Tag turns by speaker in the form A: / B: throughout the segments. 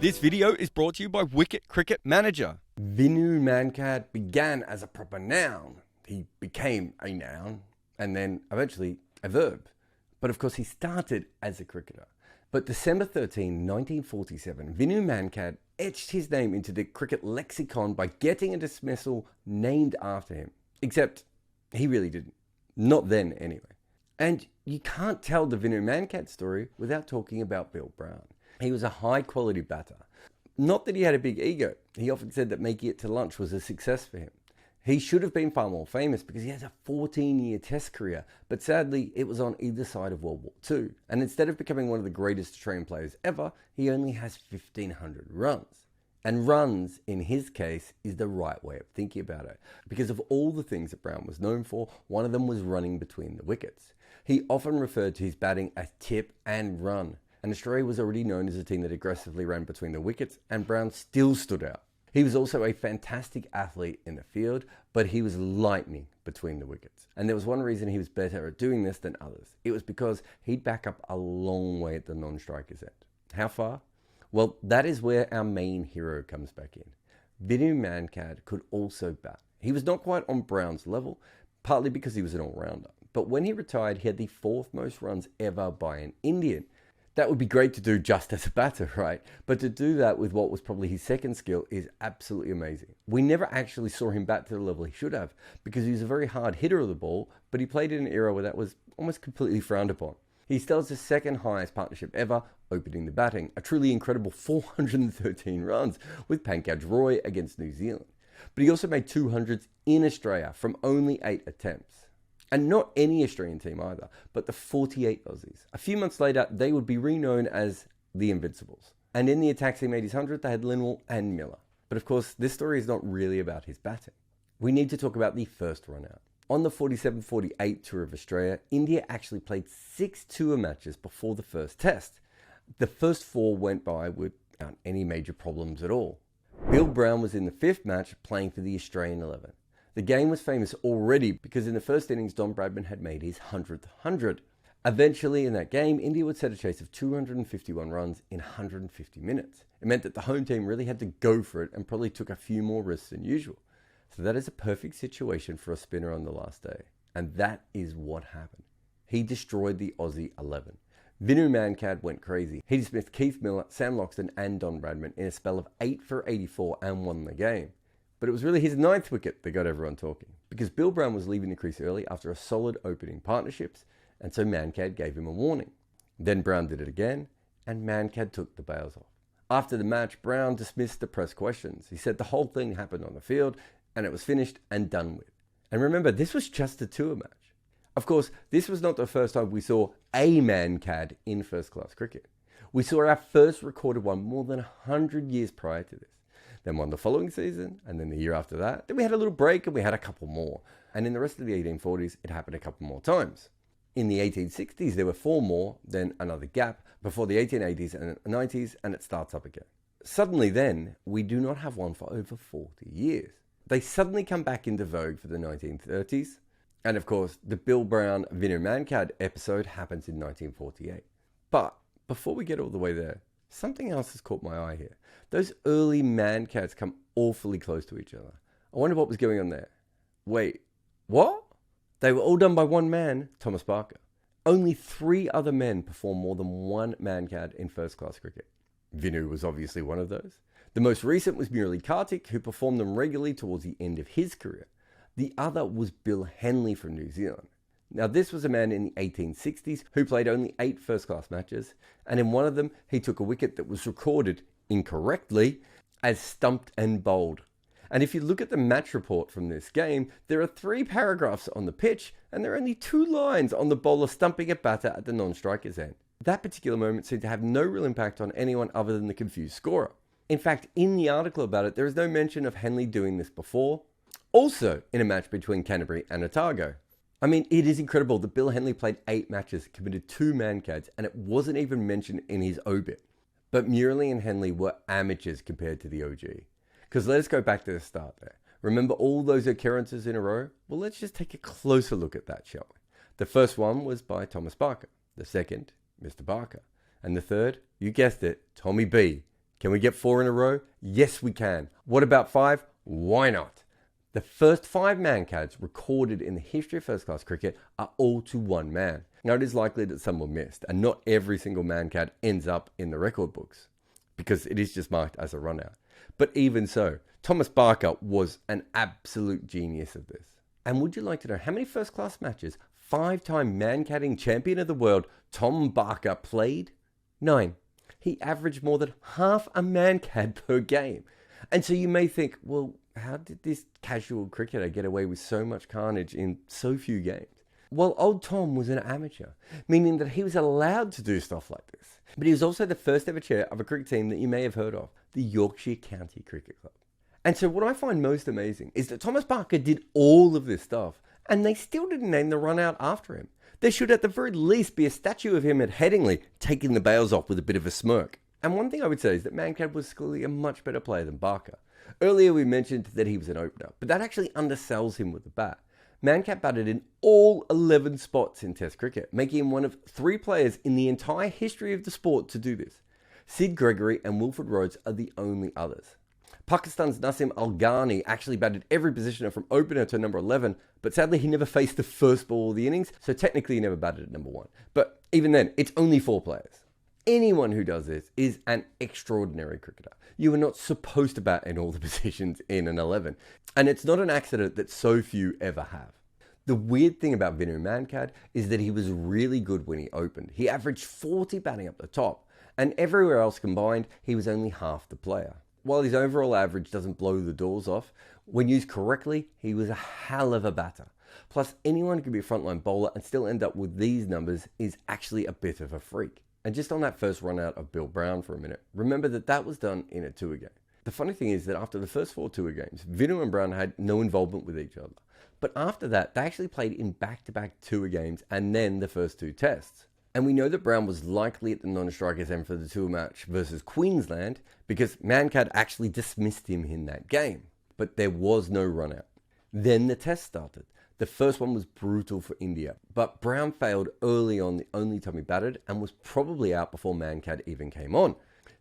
A: This video is brought to you by Wicket Cricket Manager.
B: Vinu Mankad began as a proper noun. He became a noun and then eventually a verb. But of course he started as a cricketer. But December 13, 1947, Vinu Mankad etched his name into the cricket lexicon by getting a dismissal named after him. Except he really didn't. Not then anyway. And you can't tell the Vinu Mankad story without talking about Bill Brown. He was a high-quality batter. Not that he had a big ego. He often said that making it to lunch was a success for him. He should have been far more famous because he has a 14-year test career, but sadly, it was on either side of World War II. And instead of becoming one of the greatest Australian players ever, he only has 1,500 runs. And runs, in his case, is the right way of thinking about it. Because of all the things that Brown was known for, one of them was running between the wickets. He often referred to his batting as tip and run. And Australia was already known as a team that aggressively ran between the wickets, and Brown still stood out. He was also a fantastic athlete in the field, but he was lightning between the wickets. And there was one reason he was better at doing this than others. It was because he'd back up a long way at the non-striker's end. How far? Well, that is where our main hero comes back in. Vinu Mankad could also bat. He was not quite on Brown's level, partly because he was an all-rounder. But when he retired, he had the 4th most runs ever by an Indian. That would be great to do just as a batter, right? But to do that with what was probably his second skill is absolutely amazing. We never actually saw him bat to the level he should have because he was a very hard hitter of the ball, but he played in an era where that was almost completely frowned upon. He still has the 2nd highest partnership ever, opening the batting, a truly incredible 413 runs with Pankaj Roy against New Zealand. But he also made 200s in Australia from only 8 attempts. And not any Australian team either, but the 48 Aussies. A few months later, they would be reknown as the Invincibles. And in the attacks he made his 100th, they had Linwell and Miller. But of course, this story is not really about his batting. We need to talk about the first run out. On the 47-48 tour of Australia, India actually played 6 tour matches before the first test. The first 4 went by without any major problems at all. Bill Brown was in the 5th match playing for the Australian 11. The game was famous already because in the first innings, Don Bradman had made his 100th 100. Eventually in that game, India would set a chase of 251 runs in 150 minutes. It meant that the home team really had to go for it and probably took a few more risks than usual. So that is a perfect situation for a spinner on the last day. And that is what happened. He destroyed the Aussie 11. Vinu Mankad went crazy. He dismissed Keith Miller, Sam Loxton and Don Bradman in a spell of 8 for 84 and won the game. But it was really his 9th wicket that got everyone talking, because Bill Brown was leaving the crease early after a solid opening partnerships, and so Mankad gave him a warning. Then Brown did it again, and Mankad took the bails off. After the match, Brown dismissed the press questions. He said the whole thing happened on the field, and it was finished and done with. And remember, this was just a tour match. Of course, this was not the first time we saw a Mankad in first-class cricket. We saw our first recorded one more than 100 years prior to this. Then one the following season, and then the year after that. Then we had a little break and we had a couple more. And in the rest of the 1840s, it happened a couple more times. In the 1860s, there were 4 more, then another gap, before the 1880s and 90s, and it starts up again. Suddenly then, we do not have one for over 40 years. They suddenly come back into vogue for the 1930s. And of course, the Bill Brown Vinu Mankad episode happens in 1948. But before we get all the way there, something else has caught my eye here. Those early Mankads come awfully close to each other. I wonder what was going on there. Wait, what? They were all done by one man, Thomas Barker. Only 3 other men performed more than one Mankad in first-class cricket. Vinu was obviously one of those. The most recent was Murali Kartik, who performed them regularly towards the end of his career. The other was Bill Henley from New Zealand. Now, this was a man in the 1860s who played only 8 first-class matches, and in one of them, he took a wicket that was recorded incorrectly as stumped and bowled. And if you look at the match report from this game, there are 3 paragraphs on the pitch, and there are only 2 lines on the bowler stumping a batter at the non-striker's end. That particular moment seemed to have no real impact on anyone other than the confused scorer. In fact, in the article about it, there is no mention of Henley doing this before, also in a match between Canterbury and Otago. I mean, it is incredible that Bill Henley played 8 matches, committed 2 Mankads, and it wasn't even mentioned in his obit. But Murali and Henley were amateurs compared to the OG. Because let us go back to the start there. Remember all those occurrences in a row? Well, let's just take a closer look at that, shall we? The first one was by Thomas Barker. The second, Mr. Barker. And the third, you guessed it, Tommy B, Can we get 4 in a row? Yes, we can. What about 5? Why not? The first 5 Mankads recorded in the history of first-class cricket are all to one man. Now, it is likely that some were missed, and not every single Mankad ends up in the record books, because it is just marked as a run-out. But even so, Thomas Barker was an absolute genius of this. And would you like to know how many first-class matches 5-time Mankading champion of the world Tom Barker played? 9. He averaged more than half a Mankad per game. And so you may think, well, how did this casual cricketer get away with so much carnage in so few games? Well, old Tom was an amateur, meaning that he was allowed to do stuff like this. But he was also the first ever chair of a cricket team that you may have heard of, the Yorkshire County Cricket Club. And so what I find most amazing is that Thomas Barker did all of this stuff, and they still didn't name the run out after him. There should at the very least be a statue of him at Headingley, taking the bails off with a bit of a smirk. And one thing I would say is that Mankad was clearly a much better player than Barker. Earlier we mentioned that he was an opener, but that actually undersells him with the bat. Mankad batted in all 11 spots in Test cricket, making him one of 3 players in the entire history of the sport to do this. Sid Gregory and Wilfred Rhodes are the only others. Pakistan's Nasim Al-Ghani actually batted every positioner from opener to number 11, but sadly he never faced the first ball of the innings, so technically he never batted at number 1. But even then, it's only 4 players. Anyone who does this is an extraordinary cricketer. You are not supposed to bat in all the positions in an 11. And it's not an accident that so few ever have. The weird thing about Vinu Mankad is that he was really good when he opened. He averaged 40 batting up the top, and everywhere else combined, he was only half the player. While his overall average doesn't blow the doors off, when used correctly, he was a hell of a batter. Plus, anyone who could be a frontline bowler and still end up with these numbers is actually a bit of a freak. And just on that first run out of Bill Brown for a minute, remember that that was done in a tour game. The funny thing is that after the first 4 tour games, Vinu and Brown had no involvement with each other. But after that, they actually played in back-to-back tour games and then the first 2 tests. And we know that Brown was likely at the non-strikers end for the tour match versus Queensland because Mankad actually dismissed him in that game. But there was no run out. Then the test started. The first one was brutal for India, but Brown failed early on the only time he batted and was probably out before Mankad even came on.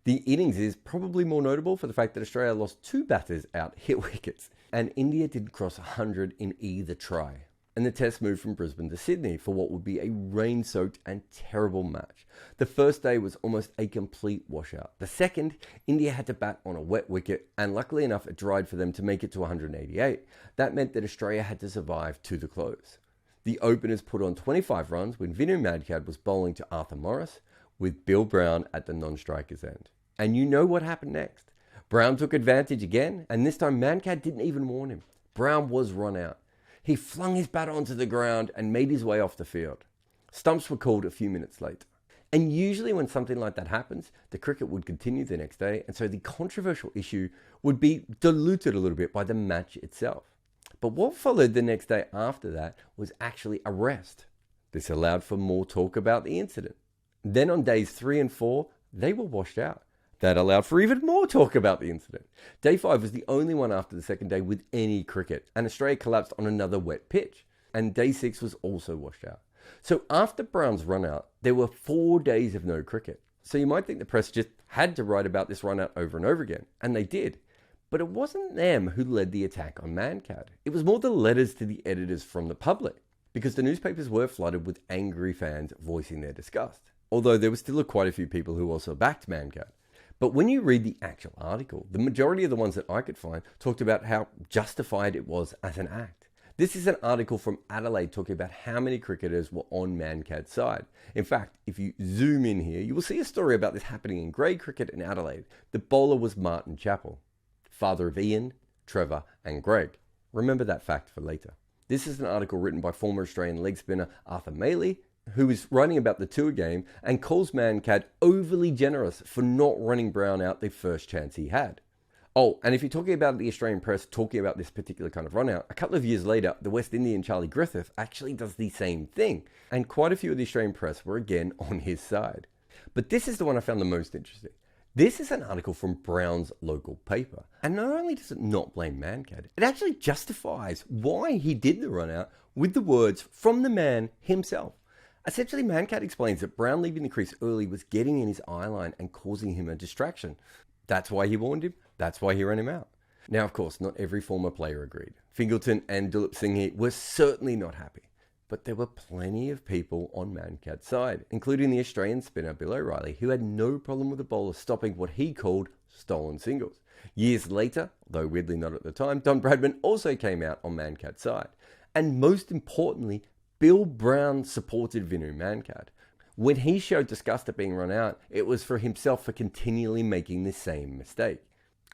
B: The innings is probably more notable for the fact that Australia lost 2 batters out hit wickets, and India didn't cross 100 in either try. And the test moved from Brisbane to Sydney for what would be a rain-soaked and terrible match. The first day was almost a complete washout. The second, India had to bat on a wet wicket, and luckily enough it dried for them to make it to 188. That meant that Australia had to survive to the close. The openers put on 25 runs when Vinu Mankad was bowling to Arthur Morris, with Bill Brown at the non-strikers end. And you know what happened next. Brown took advantage again, and this time Mankad didn't even warn him. Brown was run out. He flung his bat onto the ground and made his way off the field. Stumps were called a few minutes later. And usually when something like that happens, the cricket would continue the next day, and so the controversial issue would be diluted a little bit by the match itself. But what followed the next day after that was actually a rest. This allowed for more talk about the incident. Then on days 3 and 4, they were washed out. That allowed for even more talk about the incident. Day 5 was the only one after the second day with any cricket, and Australia collapsed on another wet pitch. And day 6 was also washed out. So after Brown's run out, there were 4 days of no cricket. So you might think the press just had to write about this run out over and over again, and they did. But it wasn't them who led the attack on Mankad. It was more the letters to the editors from the public, because the newspapers were flooded with angry fans voicing their disgust. Although there were still quite a few people who also backed Mankad. But when you read the actual article, the majority of the ones that I could find talked about how justified it was as an act. This is an article from Adelaide talking about how many cricketers were on Mankad's side. In fact, if you zoom in here, you will see a story about this happening in grade cricket in Adelaide. The bowler was Martin Chappell, father of Ian, Trevor and Greg. Remember that fact for later. This is an article written by former Australian leg spinner Arthur Maley, who is writing about the tour game and calls Mankad overly generous for not running Brown out the first chance he had. Oh, and if you're talking about the Australian press talking about this particular kind of run out, a couple of years later, the West Indian Charlie Griffith actually does the same thing. And quite a few of the Australian press were again on his side. But this is the one I found the most interesting. This is an article from Brown's local paper. And not only does it not blame Mankad, it actually justifies why he did the run out with the words from the man himself. Essentially, Mankad explains that Brown leaving the crease early was getting in his eye line and causing him a distraction. That's why he warned him. That's why he ran him out. Now, of course, not every former player agreed. Fingleton and Duleep Singh were certainly not happy. But there were plenty of people on Mankad's side, including the Australian spinner Bill O'Reilly, who had no problem with the bowler stopping what he called stolen singles. Years later, though weirdly not at the time, Don Bradman also came out on Mankad's side. And most importantly, Bill Brown supported Vinoo Mankad. When he showed disgust at being run out, it was for himself for continually making the same mistake.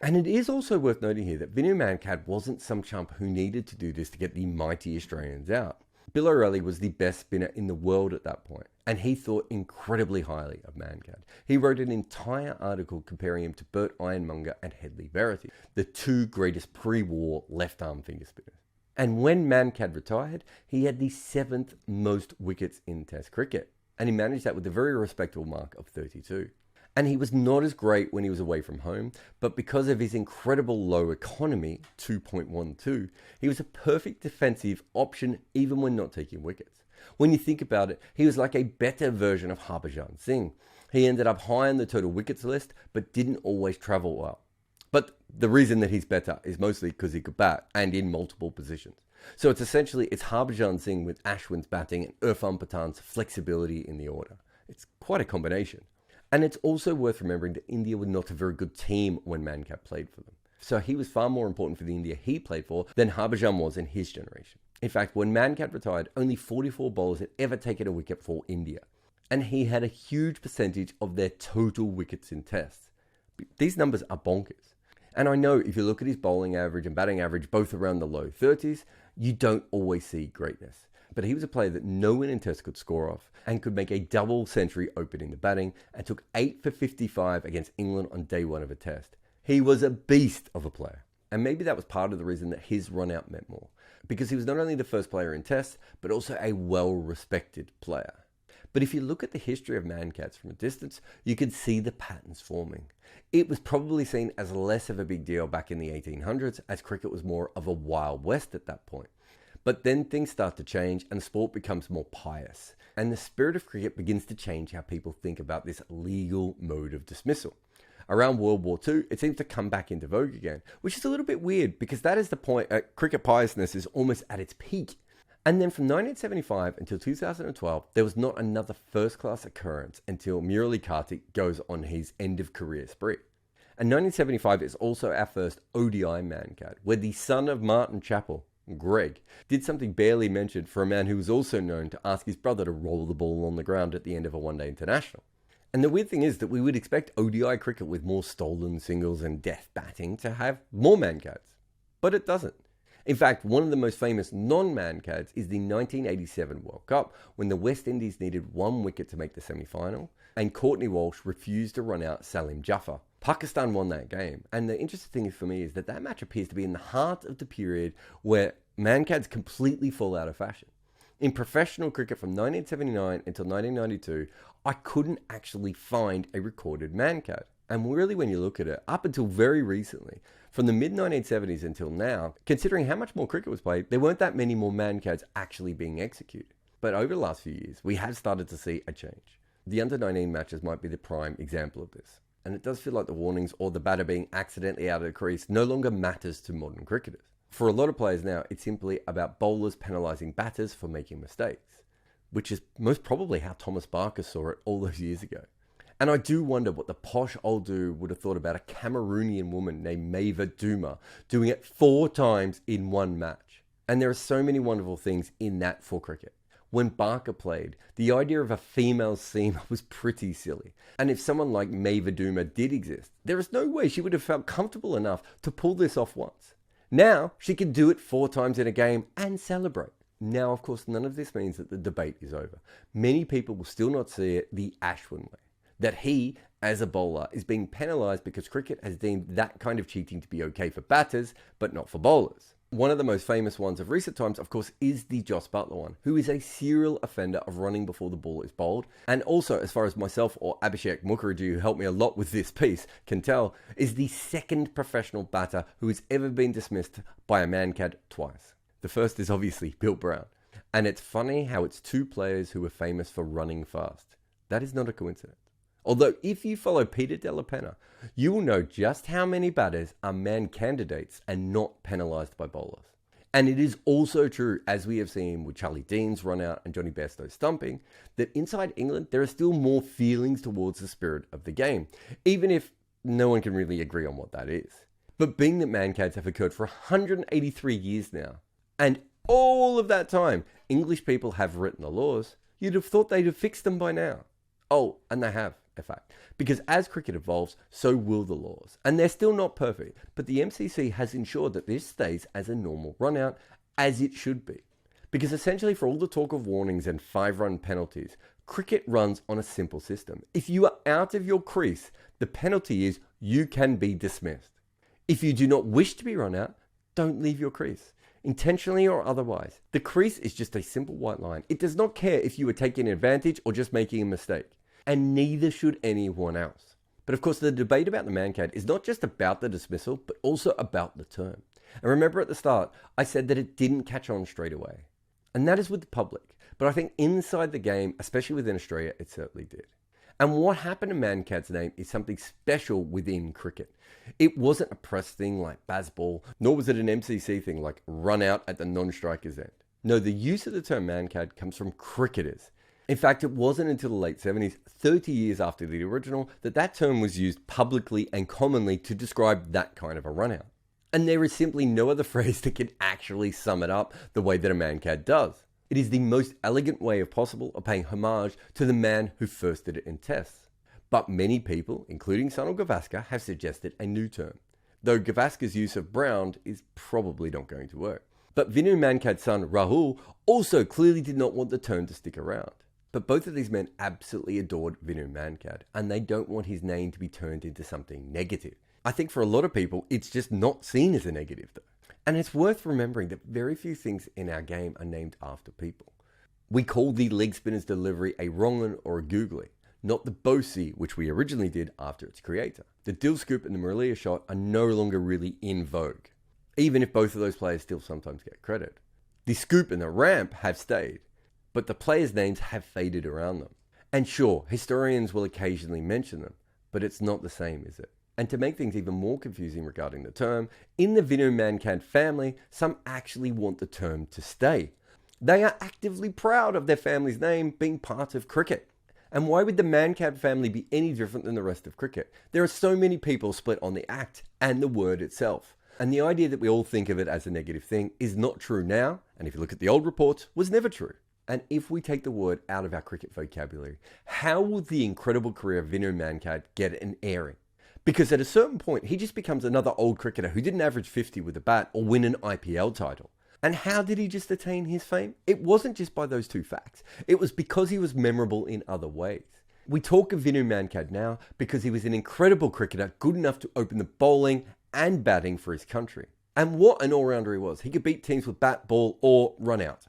B: And it is also worth noting here that Vinu Mankad wasn't some chump who needed to do this to get the mighty Australians out. Bill O'Reilly was the best spinner in the world at that point, and he thought incredibly highly of Mankad. He wrote an entire article comparing him to Bert Ironmonger and Hedley Verity, the two greatest pre-war left-arm finger spinners. And when Mankad retired, he had the 7th most wickets in Test cricket, and he managed that with a very respectable mark of 32. And he was not as great when he was away from home, but because of his incredible low economy, 2.12, he was a perfect defensive option even when not taking wickets. When you think about it, he was like a better version of Harbhajan Singh. He ended up high on the total wickets list, but didn't always travel well. But the reason that he's better is mostly because he could bat and in multiple positions. So it's Harbhajan Singh with Ashwin's batting and Irfan Pathan's flexibility in the order. It's quite a combination. And it's also worth remembering that India were not a very good team when Mankad played for them. So he was far more important for the India he played for than Harbhajan was in his generation. In fact, when Mankad retired, only 44 bowlers had ever taken a wicket for India. And he had a huge percentage of their total wickets in tests. These numbers are bonkers. And I know if you look at his bowling average and batting average, both around the low 30s, you don't always see greatness. But he was a player that no one in Test could score off and could make a double century opening the batting and took 8 for 55 against England on day one of a Test. He was a beast of a player. And maybe that was part of the reason that his run out meant more. Because he was not only the first player in Tests, but also a well-respected player. But if you look at the history of Mankad's from a distance, you can see the patterns forming. It was probably seen as less of a big deal back in the 1800s, as cricket was more of a Wild West at that point. But then things start to change and the sport becomes more pious. And the spirit of cricket begins to change how people think about this legal mode of dismissal. Around World War II, it seems to come back into vogue again, which is a little bit weird because that is the point cricket piousness is almost at its peak. And then from 1975 until 2012, there was not another first-class occurrence until Murali Kartik goes on his end-of-career spree. And 1975 is also our first ODI Mankad, where the son of Martin Chappell, Greg, did something barely mentioned for a man who was also known to ask his brother to roll the ball on the ground at the end of a one-day international. And the weird thing is that we would expect ODI cricket with more stolen singles and death batting to have more Mankads, but it doesn't. In fact, one of the most famous non-Mankads is the 1987 World Cup, when the West Indies needed one wicket to make the semi-final, and Courtney Walsh refused to run out Salim Jaffer. Pakistan won that game, and the interesting thing for me is that that match appears to be in the heart of the period where Mankads completely fall out of fashion. In professional cricket from 1979 until 1992, I couldn't actually find a recorded Mankad. And really, when you look at it, up until very recently, from the mid-1970s until now, considering how much more cricket was played, there weren't that many more Mankads actually being executed. But over the last few years, we have started to see a change. The under-19 matches might be the prime example of this. And it does feel like the warnings or the batter being accidentally out of the crease no longer matters to modern cricketers. For a lot of players now, it's simply about bowlers penalising batters for making mistakes, which is most probably how Thomas Barker saw it all those years ago. And I do wonder what the posh old dude would have thought about a Cameroonian woman named Maeva Duma doing it 4 times in one match. And there are so many wonderful things in that for cricket. When Barker played, the idea of a female seamer was pretty silly. And if someone like Maeva Duma did exist, there is no way she would have felt comfortable enough to pull this off once. Now, she can do it 4 times in a game and celebrate. Now, of course, none of this means that the debate is over. Many people will still not see it the Ashwin way. That he, as a bowler, is being penalised because cricket has deemed that kind of cheating to be okay for batters, but not for bowlers. One of the most famous ones of recent times, of course, is the Jos Buttler one, who is a serial offender of running before the ball is bowled. And also, as far as myself or Abhishek Mukherjee, who helped me a lot with this piece, can tell, is the second professional batter who has ever been dismissed by a Mankad twice. The first is obviously Bill Brown. And it's funny how it's 2 players who were famous for running fast. That is not a coincidence. Although if you follow Peter Della Penna, you will know just how many batters are man candidates and not penalised by bowlers. And it is also true, as we have seen with Charlie Dean's run out and Johnny Bairstow's stumping, that inside England there are still more feelings towards the spirit of the game, even if no one can really agree on what that is. But being that Mankads have occurred for 183 years now, and all of that time English people have written the laws, you'd have thought they'd have fixed them by now. Oh, and they have, in fact. Because as cricket evolves, so will the laws. And they're still not perfect, but the MCC has ensured that this stays as a normal run-out, as it should be. Because essentially for all the talk of warnings and 5-run penalties, cricket runs on a simple system. If you are out of your crease, the penalty is you can be dismissed. If you do not wish to be run out, don't leave your crease, intentionally or otherwise. The crease is just a simple white line. It does not care if you are taking advantage or just making a mistake. And neither should anyone else. But of course, the debate about the Mankad is not just about the dismissal, but also about the term. And remember at the start, I said that it didn't catch on straight away. And that is with the public. But I think inside the game, especially within Australia, it certainly did. And what happened to Mankad's name is something special within cricket. It wasn't a press thing like Bazball, nor was it an MCC thing like run out at the non-striker's end. No, the use of the term Mankad comes from cricketers. In fact, it wasn't until the late 70s, 30 years after the original, that term was used publicly and commonly to describe that kind of a run-out. And there is simply no other phrase that can actually sum it up the way that a Mankad does. It is the most elegant way possible of paying homage to the man who first did it in tests. But many people, including Sunil Gavaskar, have suggested a new term, though Gavaskar's use of brown is probably not going to work. But Vinu Mankad's son Rahul also clearly did not want the term to stick around. But both of these men absolutely adored Vinu Mankad, and they don't want his name to be turned into something negative. I think for a lot of people, it's just not seen as a negative though. And it's worth remembering that very few things in our game are named after people. We call the leg spinner's delivery a wrong 'un or a googly, not the Bosey, which we originally did after its creator. The dill scoop and the Muraliya shot are no longer really in vogue, even if both of those players still sometimes get credit. The scoop and the ramp have stayed, but the players' names have faded around them. And sure, historians will occasionally mention them, but it's not the same, is it? And to make things even more confusing regarding the term, in the Vinu Mankad family, some actually want the term to stay. They are actively proud of their family's name being part of cricket. And why would the Mankad family be any different than the rest of cricket? There are so many people split on the act and the word itself. And the idea that we all think of it as a negative thing is not true now, and if you look at the old reports, was never true. And if we take the word out of our cricket vocabulary, how will the incredible career of Vinu Mankad get an airing? Because at a certain point, he just becomes another old cricketer who didn't average 50 with a bat or win an IPL title. And how did he just attain his fame? It wasn't just by those two facts. It was because he was memorable in other ways. We talk of Vinu Mankad now because he was an incredible cricketer, good enough to open the bowling and batting for his country. And what an all-rounder he was. He could beat teams with bat, ball, or run out.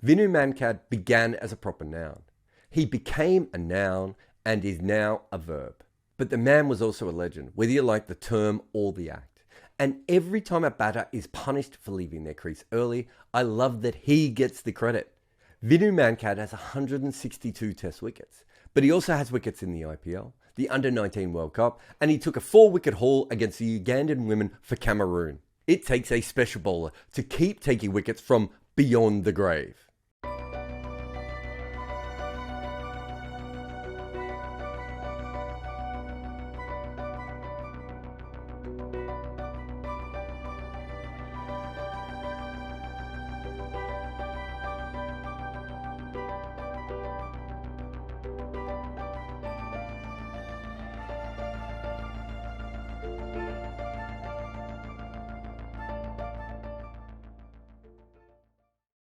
B: Vinu Mankad began as a proper noun. He became a noun and is now a verb. But the man was also a legend, whether you like the term or the act. And every time a batter is punished for leaving their crease early, I love that he gets the credit. Vinu Mankad has 162 test wickets, but he also has wickets in the IPL, the Under-19 World Cup, and he took a 4-wicket haul against the Ugandan women for Cameroon. It takes a special bowler to keep taking wickets from beyond the grave.